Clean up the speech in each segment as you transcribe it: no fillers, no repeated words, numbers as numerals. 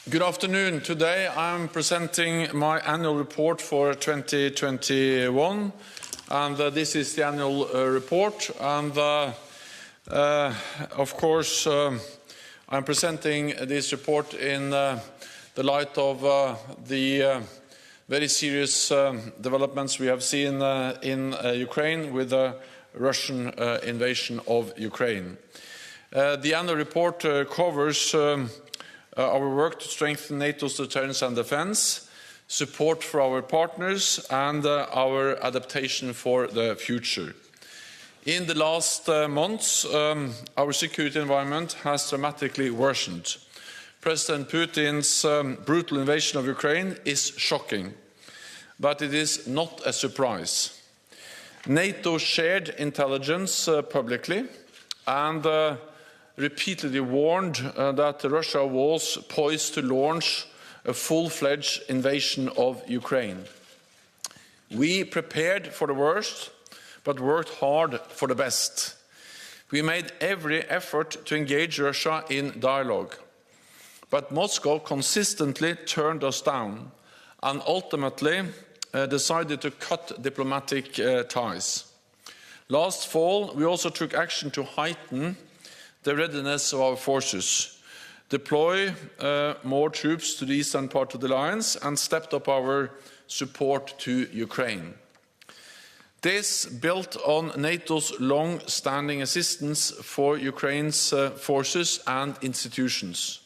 Good afternoon. Today I'm presenting my annual report for 2021, and this is the annual report. And of course, I'm presenting this report in the light of the very serious developments we have seen in Ukraine with the Russian invasion of Ukraine. The annual report covers our work to strengthen NATO's deterrence and defense, support for our partners, and our adaptation for the future. In the last months, our security environment has dramatically worsened. President Putin's brutal invasion of Ukraine is shocking, but it is not a surprise. NATO shared intelligence publicly and repeatedly warned that Russia was poised to launch a full-fledged invasion of Ukraine. We prepared for the worst, but worked hard for the best. We made every effort to engage Russia in dialogue, but Moscow consistently turned us down and ultimately decided to cut diplomatic ties. Last fall, we also took action to heighten the readiness of our forces, deploy more troops to the eastern part of the alliance, and stepped up our support to Ukraine. This built on NATO's long-standing assistance for Ukraine's forces and institutions.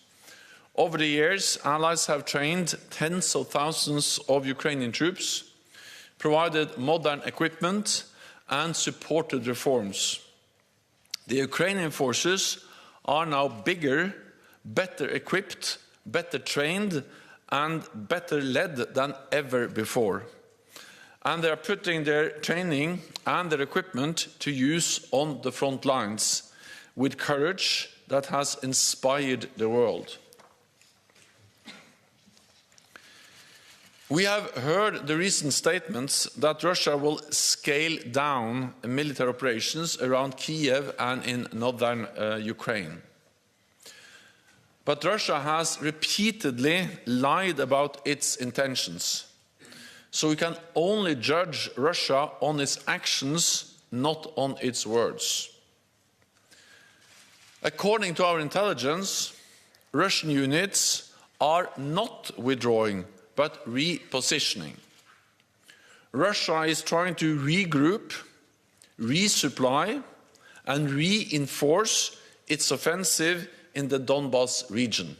Over the years, allies have trained tens of thousands of Ukrainian troops, provided modern equipment, and supported reforms. The Ukrainian forces are now bigger, better equipped, better trained, and better led than ever before. And they are putting their training and their equipment to use on the front lines with courage that has inspired the world. We have heard the recent statements that Russia will scale down military operations around Kiev and in northern Ukraine. But Russia has repeatedly lied about its intentions. So we can only judge Russia on its actions, not on its words. According to our intelligence, Russian units are not withdrawing, but repositioning. Russia is trying to regroup, resupply, and reinforce its offensive in the Donbas region.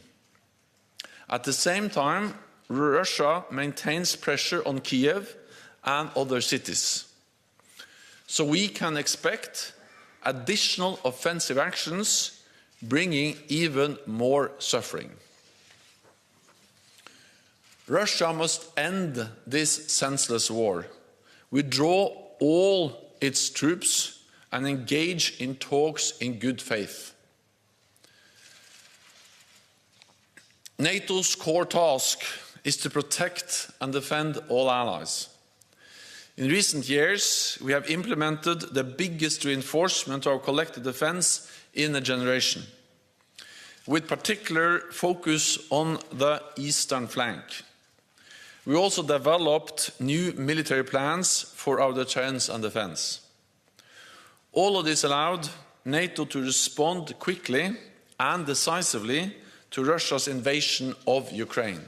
At the same time, Russia maintains pressure on Kiev and other cities. So we can expect additional offensive actions, bringing even more suffering. Russia must end this senseless war, withdraw all its troops, and engage in talks in good faith. NATO's core task is to protect and defend all allies. In recent years, we have implemented the biggest reinforcement of our collective defense in a generation, with particular focus on the eastern flank. We also developed new military plans for our deterrence and defense. All of this allowed NATO to respond quickly and decisively to Russia's invasion of Ukraine.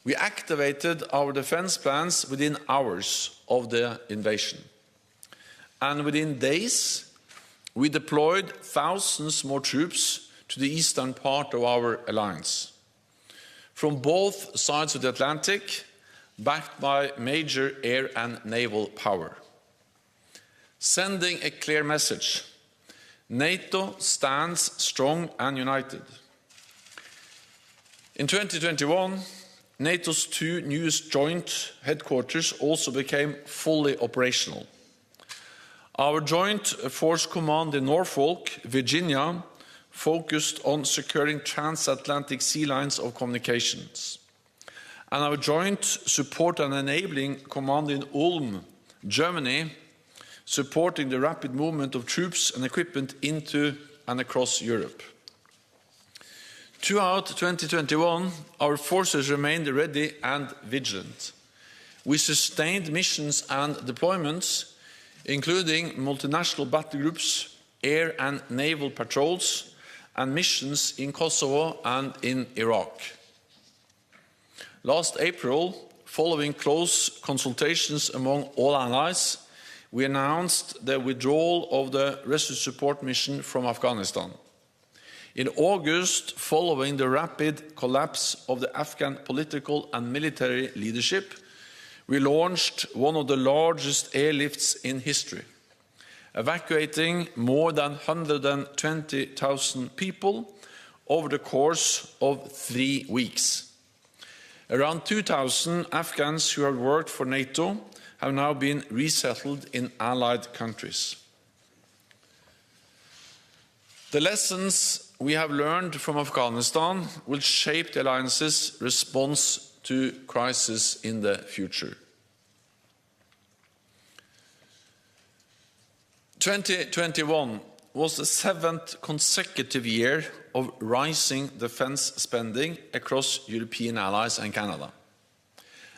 We activated our defense plans within hours of the invasion. And within days, we deployed thousands more troops to the eastern part of our alliance, from both sides of the Atlantic, backed by major air and naval power. Sending a clear message: NATO stands strong and united. In 2021, NATO's two newest joint headquarters also became fully operational. Our Joint Force Command in Norfolk, Virginia, focused on securing transatlantic sea lines of communications. And our Joint Support and Enabling Command in Ulm, Germany, supporting the rapid movement of troops and equipment into and across Europe. Throughout 2021, our forces remained ready and vigilant. We sustained missions and deployments, including multinational battle groups, air and naval patrols, and missions in Kosovo and in Iraq. Last April, following close consultations among all allies, we announced the withdrawal of the rescue support mission from Afghanistan. In August, following the rapid collapse of the Afghan political and military leadership, we launched one of the largest airlifts in history, evacuating more than 120,000 people over the course of 3 weeks. Around 2,000 Afghans who have worked for NATO have now been resettled in allied countries. The lessons we have learned from Afghanistan will shape the alliance's response to crisis in the future. 2021 was the 7th consecutive year of rising defence spending across European allies and Canada,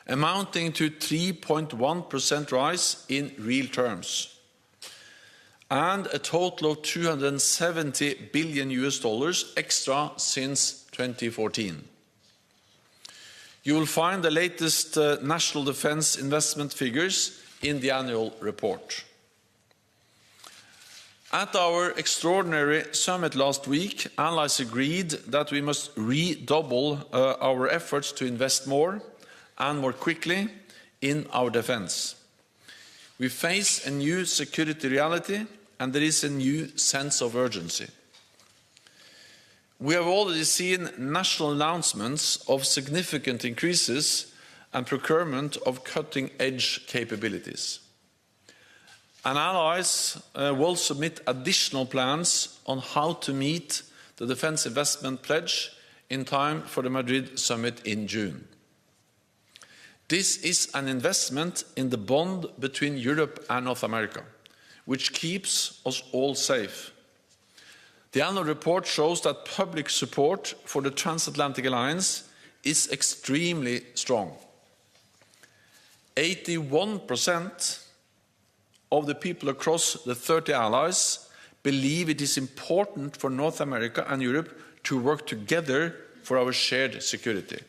amounting to 3.1% rise in real terms, and a total of $270 billion extra since 2014. You will find the latest national defence investment figures in the annual report. At our extraordinary summit last week, allies agreed that we must redouble our efforts to invest more and more quickly in our defence. We face a new security reality, and there is a new sense of urgency. We have already seen national announcements of significant increases and procurement of cutting-edge capabilities. And allies will submit additional plans on how to meet the defence investment pledge in time for the Madrid summit in June. This is an investment in the bond between Europe and North America, which keeps us all safe. The annual report shows that public support for the transatlantic alliance is extremely strong. 81% of the people across the 30 allies believe it is important for North America and Europe to work together for our shared security.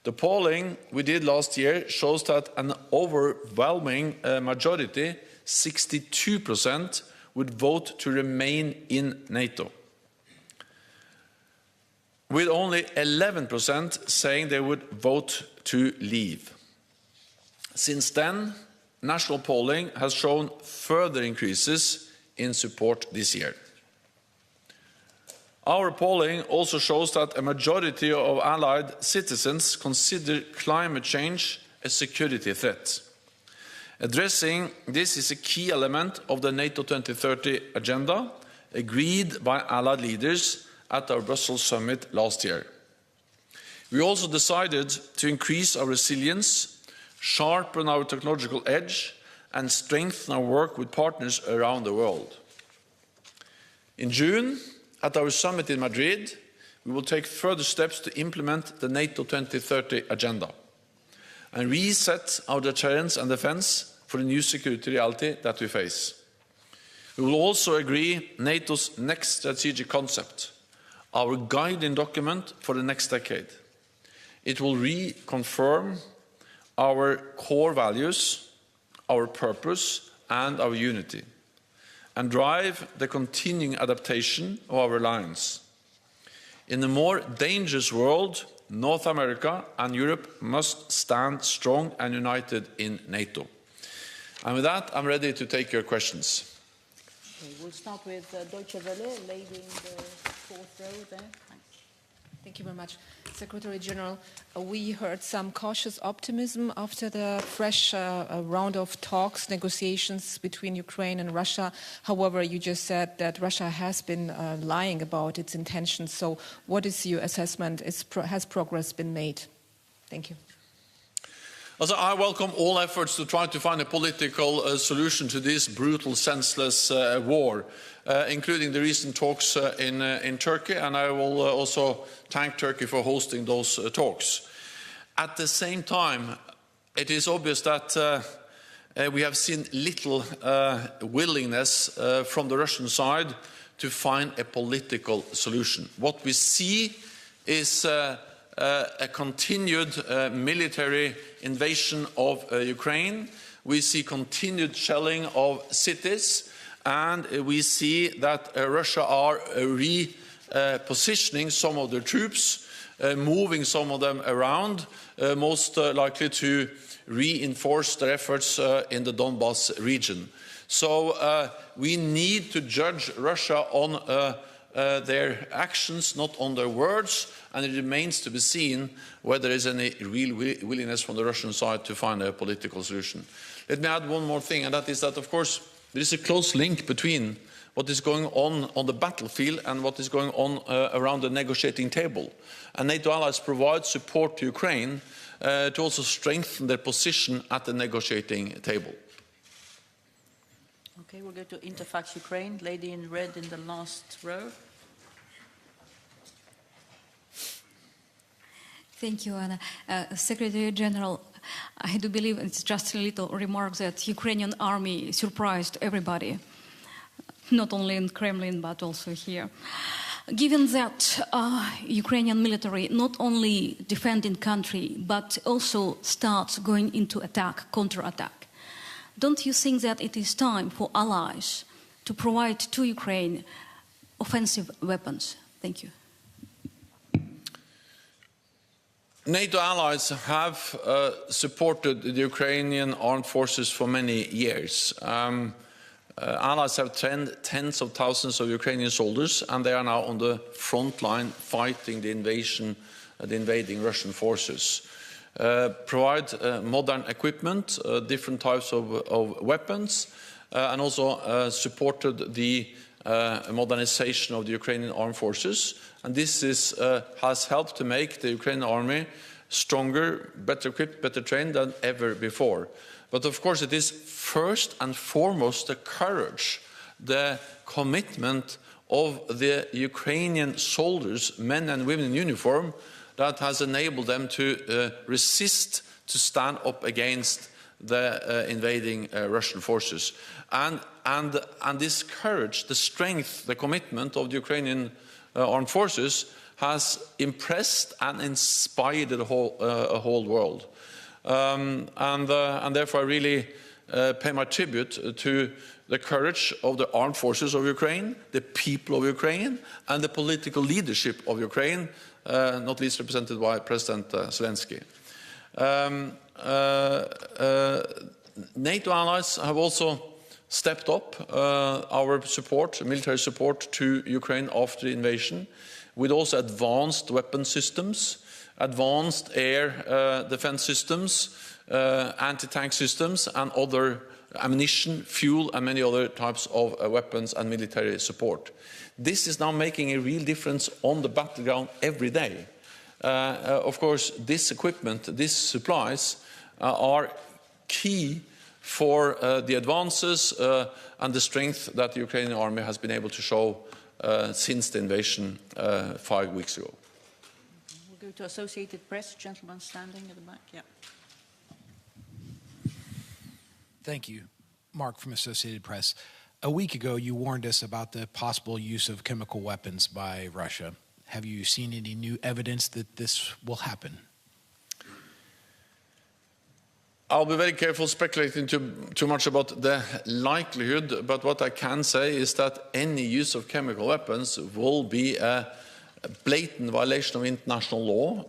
The polling we did last year shows that an overwhelming majority, 62%, would vote to remain in NATO, with only 11% saying they would vote to leave. Since then, national polling has shown further increases in support this year. Our polling also shows that a majority of allied citizens consider climate change a security threat. Addressing this is a key element of the NATO 2030 agenda, agreed by allied leaders at our Brussels summit last year. We also decided to increase our resilience, sharpen our technological edge, and strengthen our work with partners around the world. In June, at our summit in Madrid, we will take further steps to implement the NATO 2030 agenda and reset our deterrence and defence for the new security reality that we face. We will also agree NATO's next strategic concept, our guiding document for the next decade. It will reconfirm our core values, our purpose, and our unity, and drive the continuing adaptation of our alliance. In a more dangerous world, North America and Europe must stand strong and united in NATO. And with that, I'm ready to take your questions. Okay, we'll start with Deutsche Welle, lady in the fourth row there. Thank you very much. Secretary General, we heard some cautious optimism after the fresh round of talks, negotiations between Ukraine and Russia. However, you just said that Russia has been lying about its intentions. So what is your assessment? Has progress been made? Thank you. Also, I welcome all efforts to try to find a political solution to this brutal, senseless war, including the recent talks in Turkey, and I will also thank Turkey for hosting those talks. At the same time, it is obvious that we have seen little willingness from the Russian side to find a political solution. What we see is a continued military invasion of Ukraine. We see continued shelling of cities, and we see that Russia are repositioning some of their troops, moving some of them around, most likely to reinforce their efforts in the Donbas region. So we need to judge Russia on their actions, not on their words, and it remains to be seen whether there is any real willingness from the Russian side to find a political solution. Let me add one more thing, and that is that, of course, there is a close link between what is going on the battlefield and what is going on around the negotiating table. And NATO allies provide support to Ukraine to also strengthen their position at the negotiating table. Okay, we'll go to Interfax Ukraine. Lady in red in the last row. Thank you, Anna. Secretary General, I do believe it's just a little remark that Ukrainian army surprised everybody, not only in Kremlin, but also here. Given that Ukrainian military not only defending country, but also starts going into attack, counter-attack, don't you think that it is time for allies to provide to Ukraine offensive weapons? Thank you. NATO allies have supported the Ukrainian armed forces for many years. Allies have trained tens of thousands of Ukrainian soldiers, and they are now on the front line fighting the invading Russian forces. Provide modern equipment, different types of weapons, and also supported the modernization of the Ukrainian armed forces. And this has helped to make the Ukrainian army stronger, better equipped, better trained than ever before. But of course it is first and foremost the courage, the commitment of the Ukrainian soldiers, men and women in uniform, that has enabled them to resist, to stand up against the invading Russian forces. And this courage, the strength, the commitment of the Ukrainian armed forces has impressed and inspired the whole world. And therefore I really pay my tribute to the courage of the armed forces of Ukraine, the people of Ukraine, and the political leadership of Ukraine, not least represented by President Zelensky. NATO allies have also stepped up our support, military support to Ukraine after the invasion, with also advanced weapon systems, advanced air defense systems, anti-tank systems, and other ammunition, fuel, and many other types of weapons and military support. This is now making a real difference on the battleground every day. Of course, this equipment, these supplies are key for the advances and the strength that the Ukrainian army has been able to show since the invasion 5 weeks ago. We'll go to Associated Press, gentleman standing at the back. Yeah. Thank you. Mark from Associated Press. A week ago, you warned us about the possible use of chemical weapons by Russia. Have you seen any new evidence that this will happen? I'll be very careful speculating too much about the likelihood, but what I can say is that any use of chemical weapons will be a blatant violation of international law.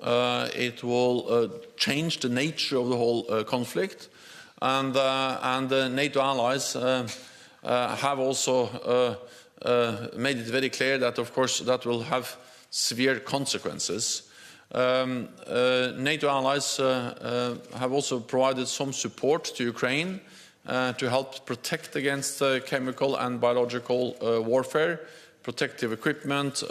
It will change the nature of the whole conflict, and NATO allies have also made it very clear that, of course, that will have severe consequences. NATO allies have also provided some support to Ukraine to help protect against chemical and biological warfare, protective equipment,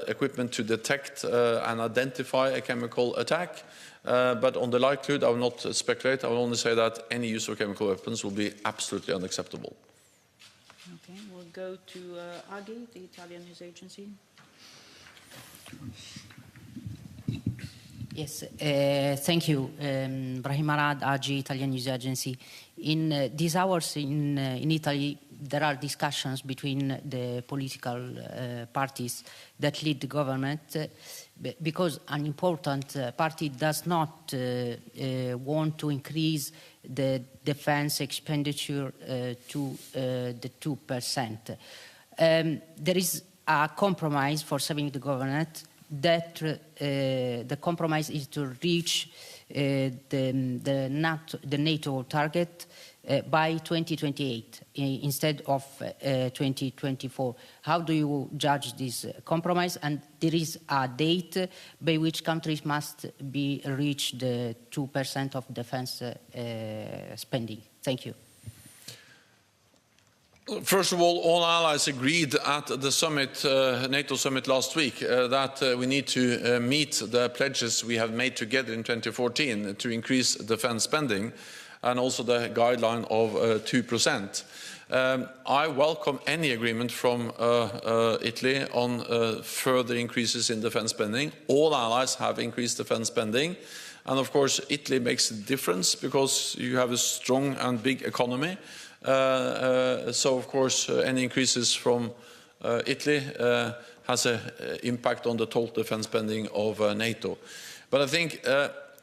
equipment to detect and identify a chemical attack, But on the likelihood, I will not speculate. I will only say that any use of chemical weapons will be absolutely unacceptable. Okay, we'll go to AGI, the Italian news agency. Yes, thank you. Brahim Arad, AGI, Italian news agency. In these hours in Italy, there are discussions between the political parties that lead the government because an important party does not want to increase the defense expenditure to the 2%. There is a compromise for saving the government that the compromise is to reach the NATO target by 2028 instead of 2024. How do you judge this compromise? And there is a date by which countries must reach the 2% of defense spending. Thank you. First of all allies agreed at the summit, NATO summit last week, that we need to meet the pledges we have made together in 2014 to increase defense spending, and also the guideline of 2%. I welcome any agreement from Italy on further increases in defense spending. All allies have increased defense spending, and of course Italy makes a difference because you have a strong and big economy. So of course any increases from Italy has an impact on the total defense spending of NATO. But I think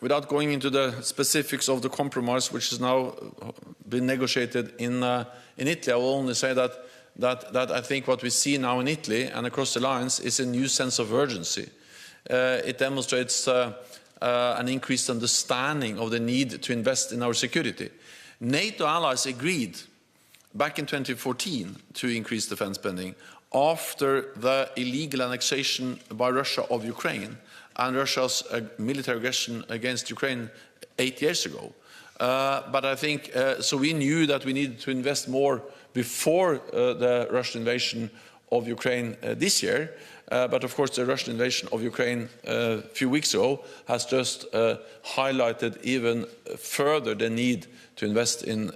without going into the specifics of the compromise which has now been negotiated in Italy, I will only say that I think what we see now in Italy and across the lines is a new sense of urgency. It demonstrates an increased understanding of the need to invest in our security. NATO allies agreed back in 2014 to increase defense spending after the illegal annexation by Russia of Ukraine and Russia's military aggression against Ukraine 8 years ago. But I think, so we knew that we needed to invest more before the Russian invasion of Ukraine this year. But of course the Russian invasion of Ukraine a few weeks ago has just highlighted even further the need to invest in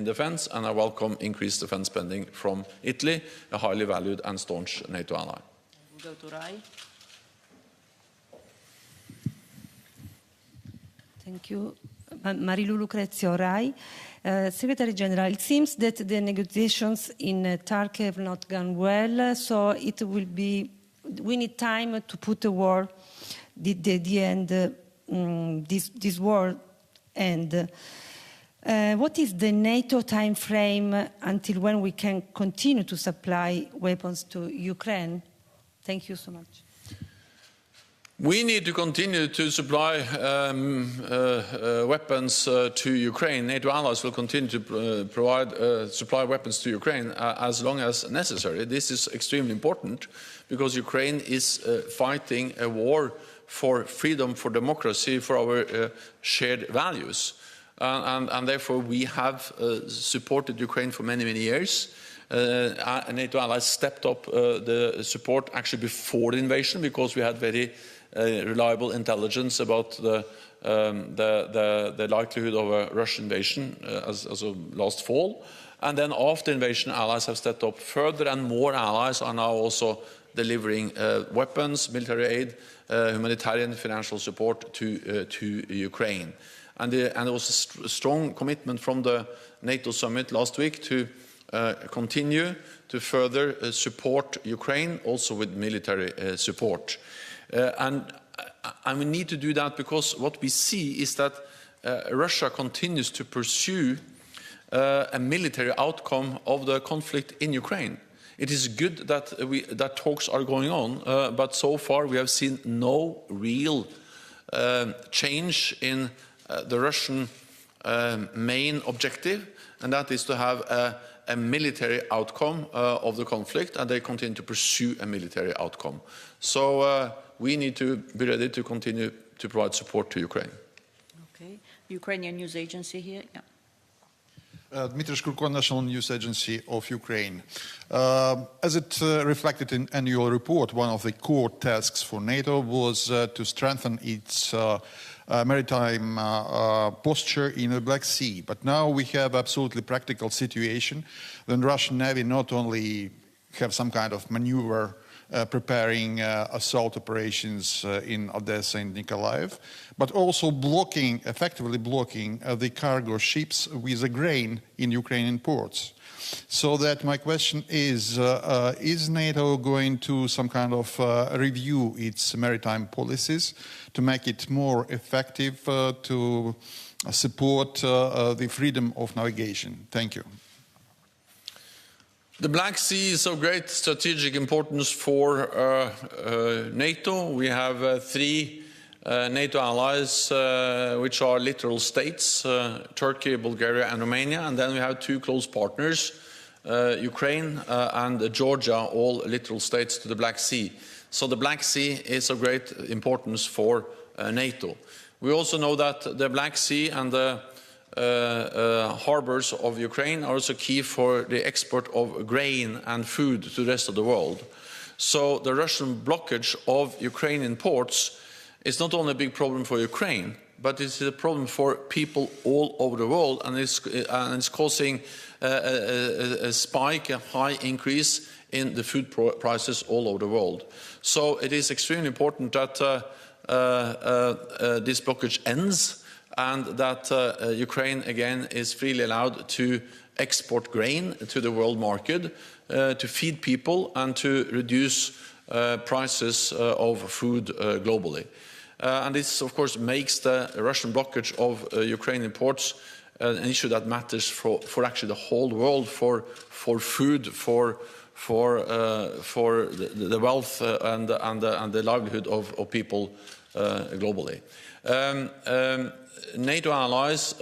defense, and I welcome increased defense spending from Italy, a highly valued and staunch NATO ally. We'll go to Rai. Thank you. Marilu Lucrezio, Rai. Secretary General, it seems that the negotiations in Turkey have not gone well, so it will be, we need time to put a war, the end, this war end. What is the NATO time frame until when we can continue to supply weapons to Ukraine? Thank you so much. We need to continue to supply weapons to Ukraine. NATO allies will continue to supply weapons to Ukraine as long as necessary. This is extremely important because Ukraine is fighting a war for freedom, for democracy, for our shared values. And therefore we have supported Ukraine for many, many years. NATO allies stepped up the support actually before the invasion because we had very reliable intelligence about the likelihood of a Russian invasion as of last fall. And then after invasion, allies have stepped up further, and more allies are now also delivering weapons, military aid, humanitarian financial support to Ukraine. And there was a strong commitment from the NATO summit last week to continue to further support Ukraine, also with military support. And we need to do that because what we see is that Russia continues to pursue a military outcome of the conflict in Ukraine. It is good that talks are going on, but so far we have seen no real change in the Russian main objective, and that is to have a military outcome of the conflict, and they continue to pursue a military outcome. So we need to be ready to continue to provide support to Ukraine. Okay, Ukrainian news agency here. Yeah. Dmitry Shkurko, National News Agency of Ukraine. As it reflected in annual report, one of the core tasks for NATO was to strengthen its maritime posture in the Black Sea. But now we have absolutely practical situation when Russian Navy not only have some kind of maneuver preparing assault operations in Odessa and Nikolaev, but also effectively blocking the cargo ships with the grain in Ukrainian ports. So that my question is NATO going to some kind of review its maritime policies to make it more effective to support the freedom of navigation? Thank you. The Black Sea is of great strategic importance for NATO. We have 3 NATO allies, which are littoral states, Turkey, Bulgaria, and Romania. And then we have 2 close partners, Ukraine and Georgia, all littoral states to the Black Sea. So the Black Sea is of great importance for NATO. We also know that the Black Sea and the harbors of Ukraine are also key for the export of grain and food to the rest of the world. So the Russian blockage of Ukrainian ports is not only a big problem for Ukraine, but it's a problem for people all over the world, and it's causing a spike, a high increase in the food prices all over the world. So it is extremely important that this blockage ends, and that Ukraine again is freely allowed to export grain to the world market, to feed people and to reduce prices of food globally. And this, of course, makes the Russian blockage of Ukrainian ports an issue that matters for actually the whole world, for food, for the wealth and the livelihood of people globally. NATO allies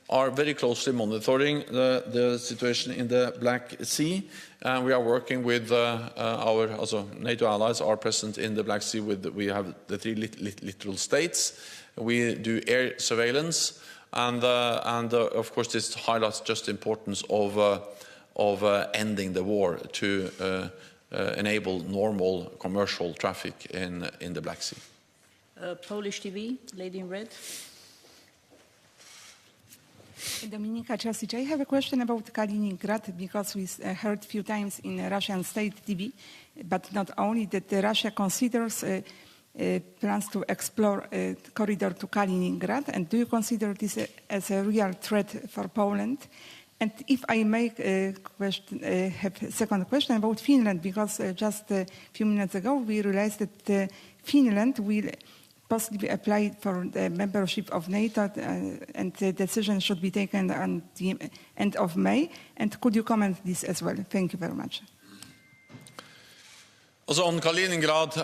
are very closely monitoring the situation in the Black Sea, and we are working with also NATO allies are present in the Black Sea. We have the 3 littoral states. We do air surveillance, and of course this highlights just the importance of ending the war to enable normal commercial traffic in the Black Sea. Polish TV, lady in red. Dominika Czasic, I have a question about Kaliningrad, because we heard a few times in Russian state TV, but not only, that Russia considers plans to explore a corridor to Kaliningrad. And do you consider this as a real threat for Poland? And if I make a question, have a second question about Finland, because just a few minutes ago we realized that Finland will possibly apply for the membership of NATO, and the decision should be taken on the end of May. And could you comment this as well? Thank you very much. Also on Kaliningrad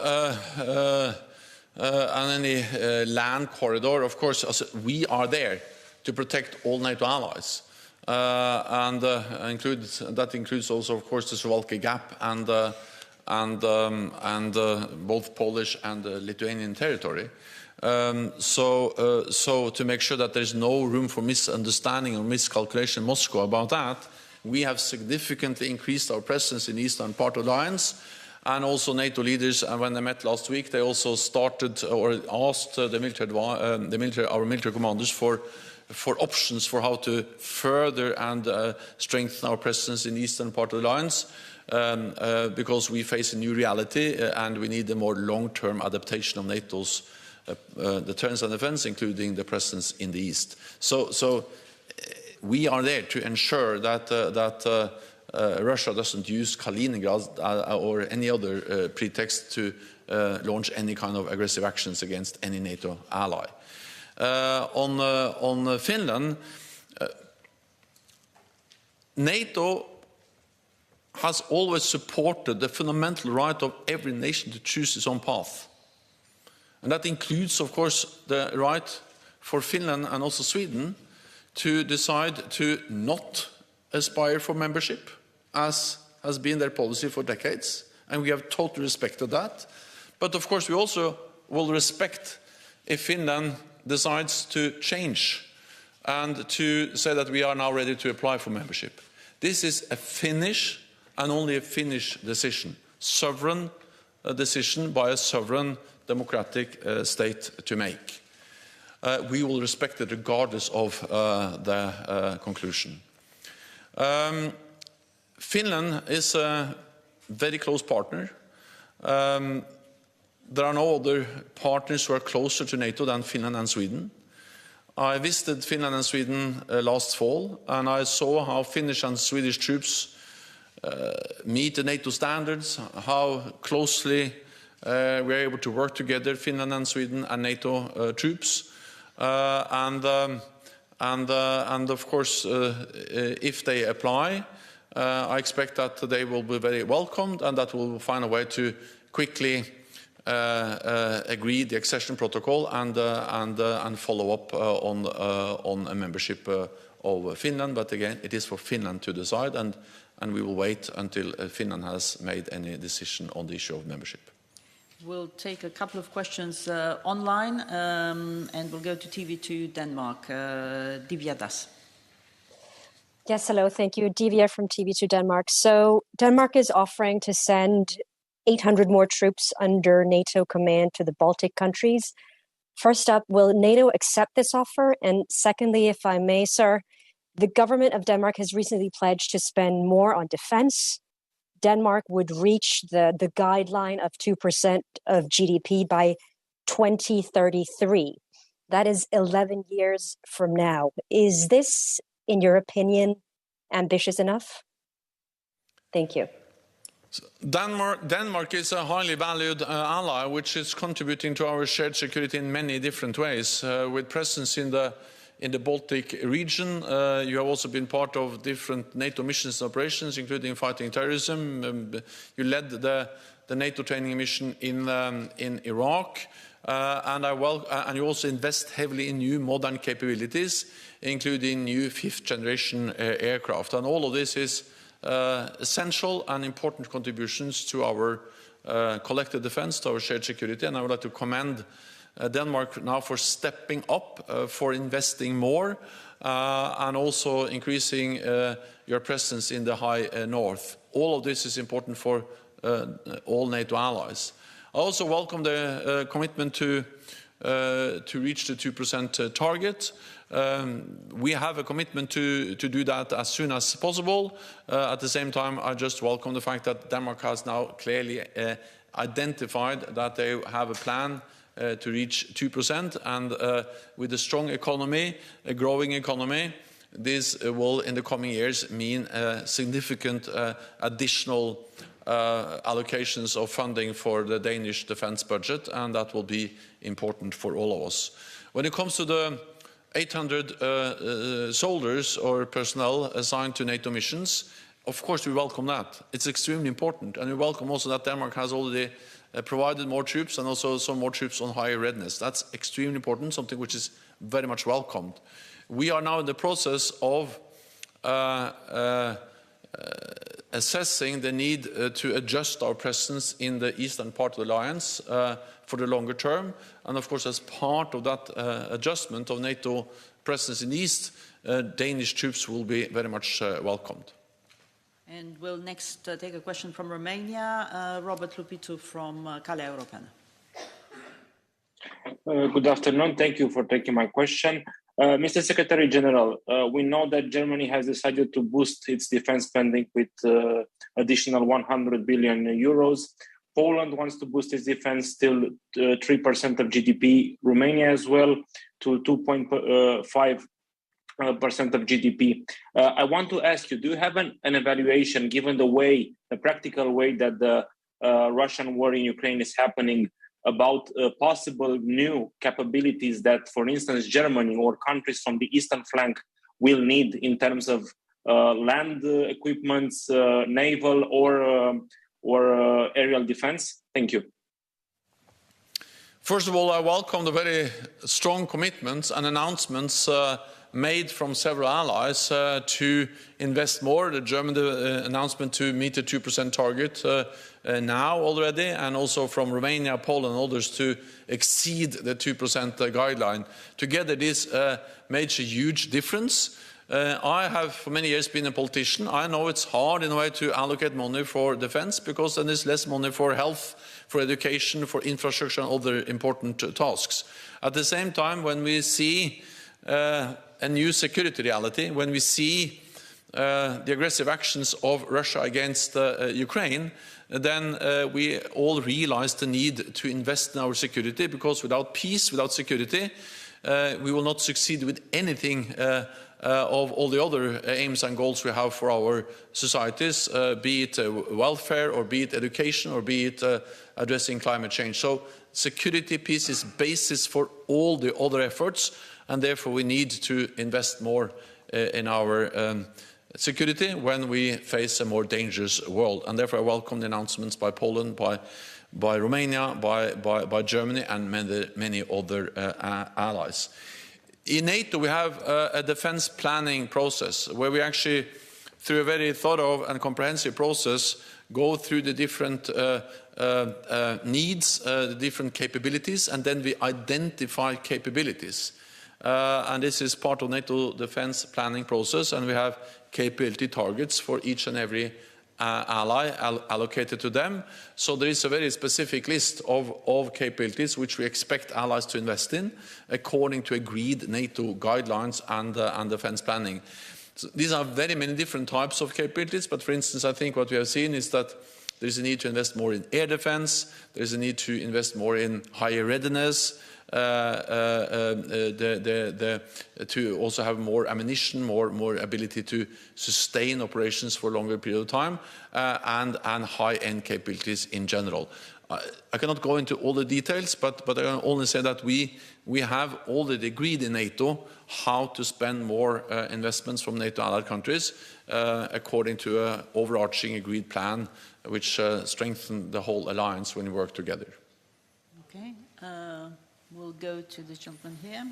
and any land corridor, of course, we are there to protect all NATO allies. That includes also, of course, the Suwalki Gap and both Polish and Lithuanian territory. So to make sure that there's no room for misunderstanding or miscalculation in Moscow about that, we have significantly increased our presence in the eastern part of the alliance. And also NATO leaders, when they met last week, they also started or asked our military commanders for options for how to further and strengthen our presence in the eastern part of the alliance, because we face a new reality and we need a more long-term adaptation of NATO's deterrence and defense, including the presence in the east. So we are there to ensure that Russia doesn't use Kaliningrad or any other pretext to launch any kind of aggressive actions against any NATO ally. On Finland, NATO has always supported the fundamental right of every nation to choose its own path. And that includes, of course, the right for Finland and also Sweden to decide to not aspire for membership, as has been their policy for decades. And we have totally respected that. But of course, we also will respect if Finland decides to change and to say that we are now ready to apply for membership. This is a Finnish and only a Finnish decision, sovereign decision by a sovereign democratic state to make. we will respect it regardless of the conclusion. Finland is a very close partner. There are no other partners who are closer to NATO than Finland and Sweden. I visited Finland and Sweden last fall, and I saw how Finnish and Swedish troops meet the NATO standards, how closely we're able to work together, Finland and Sweden and NATO troops. And of course, if they apply, I expect that they will be very welcomed and that we'll find a way to quickly agree the accession protocol and follow up on a membership of Finland. But again, it is for Finland to decide, and we will wait until Finland has made any decision on the issue of membership. We'll take a couple of questions online, and we'll go to TV2 Denmark. Divya Das. Yes, hello, thank you. Divya from TV2 Denmark. So Denmark is offering to send 800 more troops under NATO command to the Baltic countries. First up, will NATO accept this offer? And secondly, if I may, sir, the government of Denmark has recently pledged to spend more on defense. Denmark would reach the guideline of 2% of GDP by 2033. That is 11 years from now. Is this, in your opinion, ambitious enough? Thank you. Denmark is a highly valued ally, which is contributing to our shared security in many different ways. With presence in the Baltic region, you have also been part of different NATO missions and operations, including fighting terrorism. You led the NATO training mission in Iraq, and you also invest heavily in new modern capabilities, including new fifth-generation aircraft. And all of this is essential and important contributions to our collective defense, to our shared security. And I would like to commend Denmark now for stepping up, for investing more, and also increasing your presence in the high north. All of this is important for all NATO allies. I also welcome the commitment to reach the 2% target. We have a commitment to do that as soon as possible. At the same time, I just welcome the fact that Denmark has now clearly identified that they have a plan to reach 2%, and with a strong economy, a growing economy, this will in the coming years mean significant additional allocations of funding for the Danish defense budget, and that will be important for all of us. When it comes to the 800 soldiers or personnel assigned to NATO missions, of course we welcome that. It's extremely important, and we welcome also that Denmark has already provided more troops and also some more troops on higher readiness. That's extremely important, something which is very much welcomed. We are now in the process of assessing the need to adjust our presence in the eastern part of the alliance for the longer term. And of course, as part of that adjustment of NATO presence in the east, Danish troops will be very much welcomed. And we'll next take a question from Romania, Robert Lupitu from Calea Europeană. Good afternoon. Thank you for taking my question. Mr. Secretary General, we know that Germany has decided to boost its defense spending with additional 100 billion euros. Poland wants to boost its defense till 3% of GDP. Romania as well to 2.5% of GDP. I want to ask you, do you have an evaluation, given the practical way that the Russian war in Ukraine is happening, about possible new capabilities that, for instance, Germany or countries from the eastern flank will need in terms of land equipments, naval or aerial defense? Thank you. First of all, I welcome the very strong commitments and announcements made from several allies to invest more. The German announcement to meet the 2% target now already, and also from Romania, Poland and others to exceed the 2% guideline. Together this makes a huge difference. I have for many years been a politician. I know it's hard in a way to allocate money for defense because then there's less money for health, for education, for infrastructure and other important tasks. At the same time, when we see a new security reality, when we see the aggressive actions of Russia against Ukraine, then we all realize the need to invest in our security, because without peace, without security, we will not succeed with anything of all the other aims and goals we have for our societies, be it welfare, or be it education, or be it addressing climate change. So security, peace is basis for all the other efforts, and therefore we need to invest more in our security when we face a more dangerous world. And therefore I welcome the announcements by Poland, by Romania, by Germany and many other allies. In NATO we have a defense planning process where we actually, through a very thorough and comprehensive process, go through the different needs, the different capabilities, and then we identify capabilities. And this is part of NATO defense planning process, and we have capability targets for each and every ally allocated to them. So there is a very specific list of capabilities which we expect allies to invest in according to agreed NATO guidelines and defense planning. So these are very many different types of capabilities, but for instance, I think what we have seen is that there is a need to invest more in air defense, there is a need to invest more in higher readiness, to also have more ammunition, more ability to sustain operations for a longer period of time, and high-end capabilities in general. I cannot go into all the details, but I can only say that we have already agreed in NATO how to spend more investments from NATO allied countries according to an overarching agreed plan which strengthens the whole alliance when we work together. Okay. We'll go to the gentleman here.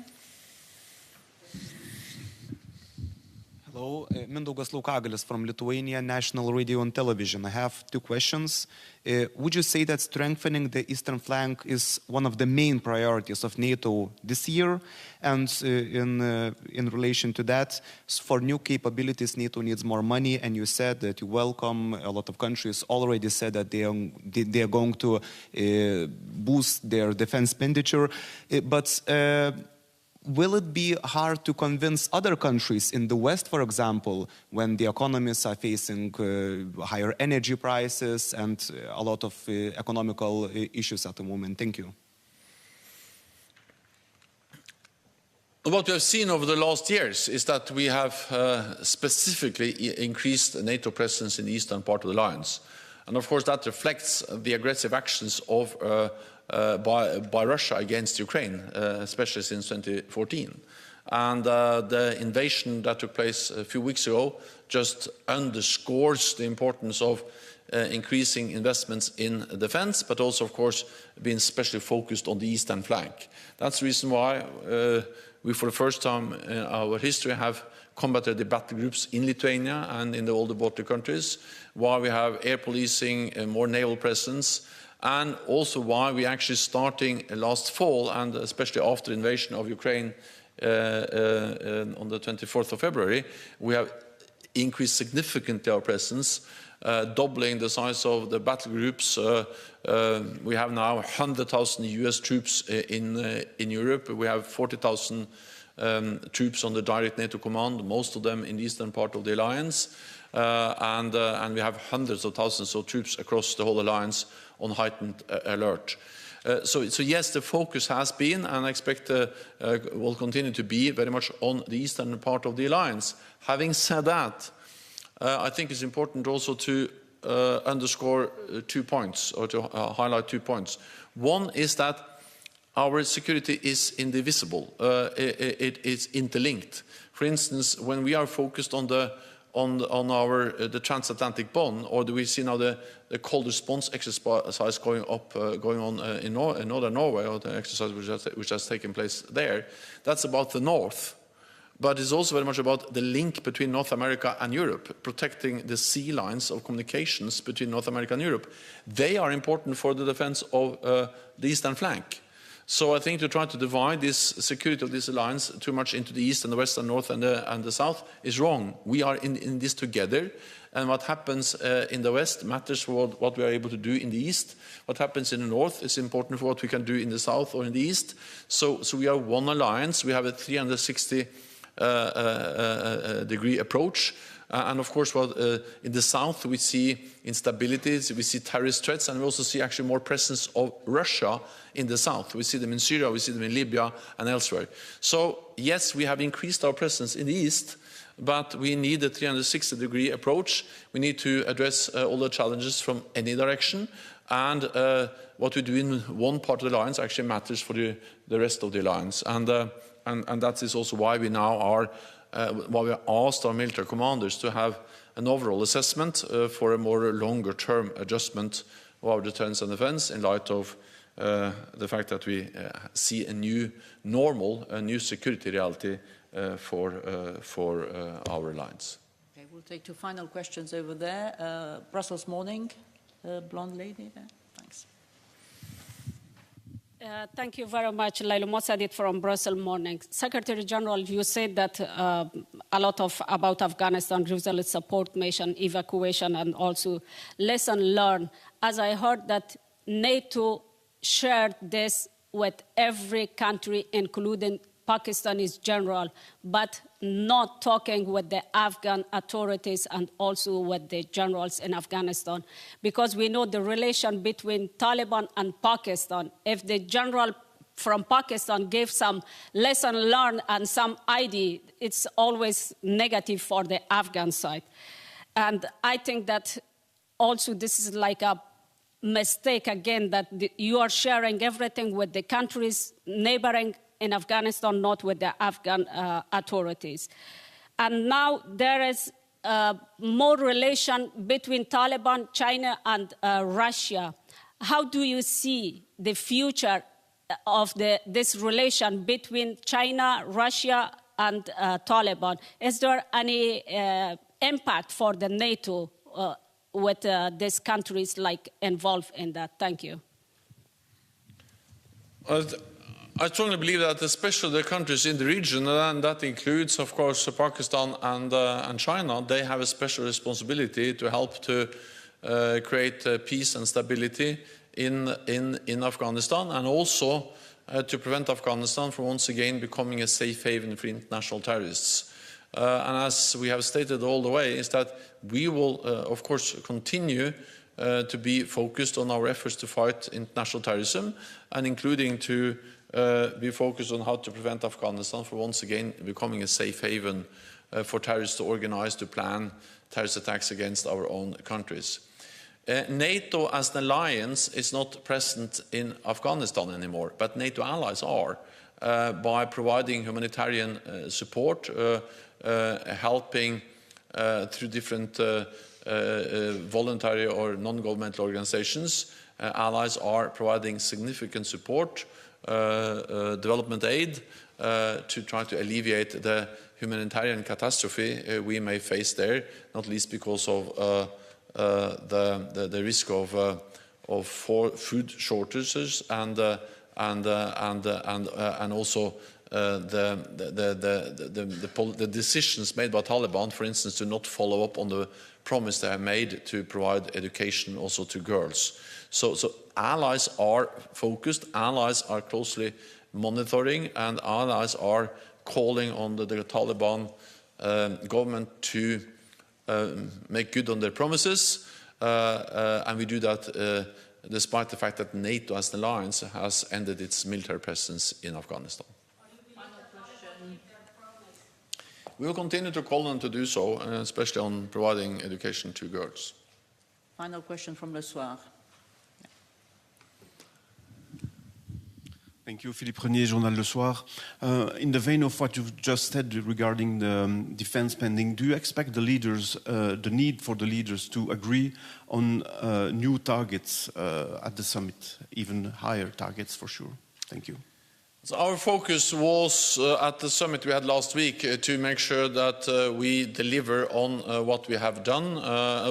Hello, Mindaugas Laukagalis from Lithuania National Radio and Television. I have two questions. Would you say that strengthening the eastern flank is one of the main priorities of NATO this year? And in relation to that, for new capabilities, NATO needs more money, and you said that you welcome. A lot of countries already said that they are going to boost their defense expenditure. Will it be hard to convince other countries in the West, for example, when the economies are facing higher energy prices and a lot of economical issues at the moment? Thank you. What we have seen over the last years is that we have specifically increased NATO presence in the eastern part of the alliance. And of course that reflects the aggressive actions of by Russia against Ukraine, especially since 2014. And the invasion that took place a few weeks ago just underscores the importance of increasing investments in defense, but also, of course, being especially focused on the eastern flank. That's the reason why we, for the first time in our history, have combated the battle groups in Lithuania and in the older Baltic countries, why we have air policing, more naval presence, and also why we actually starting last fall, and especially after the invasion of Ukraine on the 24th of February, we have increased significantly our presence, doubling the size of the battle groups. We have now 100,000 US troops in Europe. We have 40,000 troops on the direct NATO command, most of them in the eastern part of the alliance. And we have hundreds of thousands of troops across the whole alliance on heightened alert. So yes, the focus has been, and I expect will continue to be, very much on the eastern part of the alliance. Having said that, I think it's important also to underscore 2 points, or to highlight 2 points. One is that our security is indivisible. It is interlinked. For instance, when we are focused on the transatlantic bond, or do we see now the cold response exercise going on in northern Norway, or the exercise which has taken place there, that's about the north. But it's also very much about the link between North America and Europe, protecting the sea lines of communications between North America and Europe. They are important for the defense of the eastern flank. So I think to try to divide this security of this alliance too much into the east and the west and north and the south is wrong. We are in this together, and what happens in the west matters for what we are able to do in the east. What happens in the north is important for what we can do in the south or in the east. So we are one alliance. We have a 360 degree approach. And of course, in the south, we see instabilities, we see terrorist threats, and we also see actually more presence of Russia in the south. We see them in Syria, we see them in Libya and elsewhere. So yes, we have increased our presence in the east, but we need a 360 degree approach. We need to address all the challenges from any direction. And what we do in one part of the alliance actually matters for the rest of the alliance. And that is also why we now are why we asked our military commanders to have an overall assessment for a more longer-term adjustment of our deterrence and defense in light of the fact that we see a new normal, a new security reality for our alliance. Okay, we'll take two final questions over there. Brussels Morning, blonde lady there. Thanks. Thank you very much, Layla Mossadit from Brussels Morning. Secretary General, you said that a lot about Afghanistan, result support mission, evacuation, and also lesson learned. As I heard that NATO shared this with every country, including Pakistanis general, but not talking with the Afghan authorities and also with the generals in Afghanistan, because we know the relation between Taliban and Pakistan. If the general from Pakistan gave some lesson learned and some idea, it's always negative for the Afghan side. And I think that also this is like a mistake again, that you are sharing everything with the countries neighboring in Afghanistan, not with the Afghan authorities. And now there is more relation between Taliban, China, and Russia. How do you see the future of this relation between China, Russia, and Taliban? Is there any impact for the NATO with these countries like involved in that? Thank you. I strongly believe that especially the countries in the region, and that includes, of course, Pakistan and China, they have a special responsibility to help to create peace and stability in Afghanistan, and also to prevent Afghanistan from once again becoming a safe haven for international terrorists. And as we have stated all the way, is that we will, of course, continue to be focused on our efforts to fight international terrorism, and including to be focused on how to prevent Afghanistan from once again becoming a safe haven for terrorists to organize, to plan terrorist attacks against our own countries. NATO as an alliance is not present in Afghanistan anymore, but NATO allies are, by providing humanitarian support, helping through different voluntary or non-governmental organizations. Allies are providing significant support, development aid, to try to alleviate the humanitarian catastrophe we may face there, not least because of the risk of food shortages and also the decisions made by Taliban, for instance, to not follow up on the promise they have made to provide education also to girls. So allies are focused, allies are closely monitoring, and allies are calling on the Taliban government to make good on their promises, and we do that despite the fact that NATO as an alliance has ended its military presence in Afghanistan. We will continue to call them to do so, especially on providing education to girls. Final question from Le Soir. Thank you, Philippe Renier, Journal Le Soir. In the vein of what you've just said regarding the defense spending, do you expect the leaders, the need for the leaders to agree on new targets at the summit, even higher targets for sure? Thank you. So our focus was at the summit we had last week to make sure that we deliver on what we have done,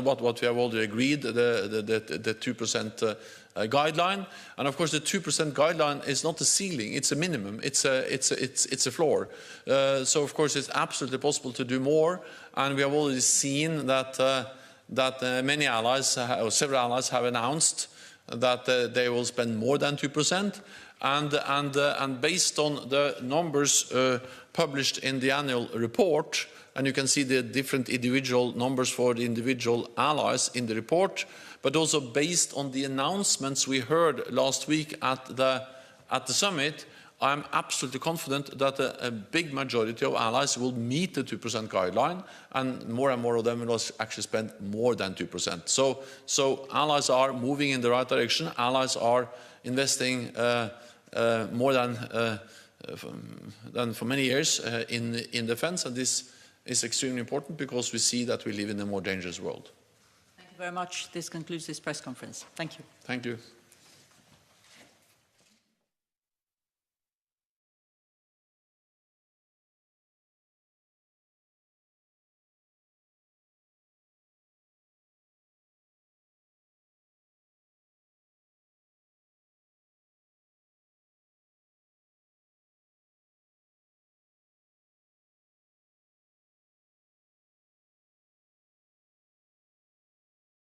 what we have already agreed, the 2% guideline. And of course, the 2% guideline is not a ceiling; it's a minimum. It's a floor. So of course, it's absolutely possible to do more. And we have already seen that many allies, or several allies, have announced that they will spend more than 2%. And based on the numbers published in the annual report, and you can see the different individual numbers for the individual allies in the report, but also based on the announcements we heard last week at the summit, I'm absolutely confident that a big majority of allies will meet the 2% guideline, and more of them will actually spend more than 2%. So allies are moving in the right direction. Allies are investing more than for many years in defense, and this is extremely important because we see that we live in a more dangerous world. Thank you very much. This concludes this press conference. Thank you. Thank you.